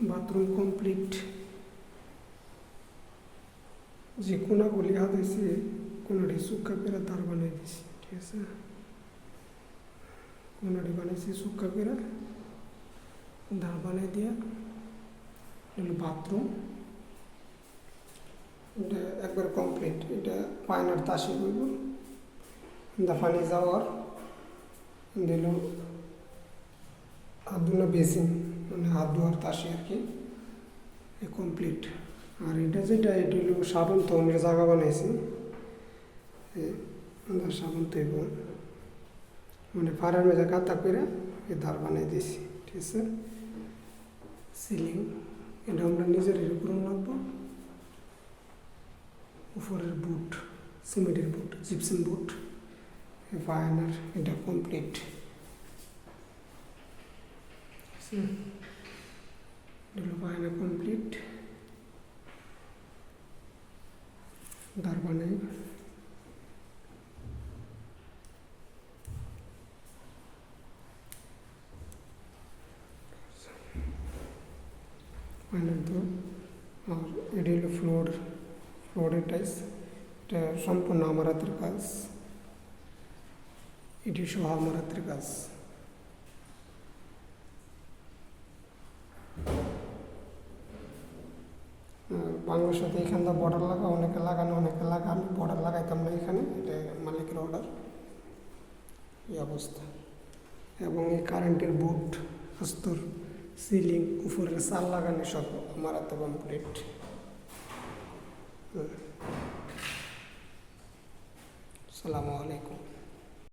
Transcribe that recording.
Bathroom complete. যে কোনাগুলি হাত হয়েছে কোনাটি সুক্কা পেরা তার বানিয়ে দিয়েছি, ঠিক আছে। কোনাটি বানিয়েছি সুক্কা পেরা ধার বানিয়ে দিয়া হলো বাথরুম। এটা একবার কমপ্লিট। এটা পায়নার তাসি করব পানি যাওয়ার দিল হাত ধোয়া বেসিন, মানে হাত ধোয়ার তাসি আর কি, কমপ্লিট। আর এটা যেটা এটা হলো সাবান তৈনের জায়গা বানাইছি, সাবান তৈব মানে ফাড়ার মেজা কাতা করে এই ধার বানিয়ে দিয়েছি, ঠিক আছে। সিলিং এটা আমরা নিজের উপর রাখবো। উপরের বুট সিমেন্টের বুট, জিপসিম বুট, ফায়ানার এটা কমপ্লিট। ফায়ানার কমপ্লিট। ধার বানাই ফায়ানার তো। আর এটা হলো ফ্লোরের টাইস, এটা সম্পূর্ণ আমার হাতের কাজ, এটি সহ আমার হাতের কাজ। বাংলার সাথে এখানটা বর্ডার লাগা, অনেকে লাগানো অনেকে লাগা, আমি বর্ডার লাগাইতাম না এখানে, এটা মালিকের অর্ডার, এই অবস্থা। এবং এই কারেন্টের বোর্ড, আস্তর, সিলিং, উপরের চাল লাগানো সব আমার হাতে কমপ্লিট। আসসালামু আলাইকুম।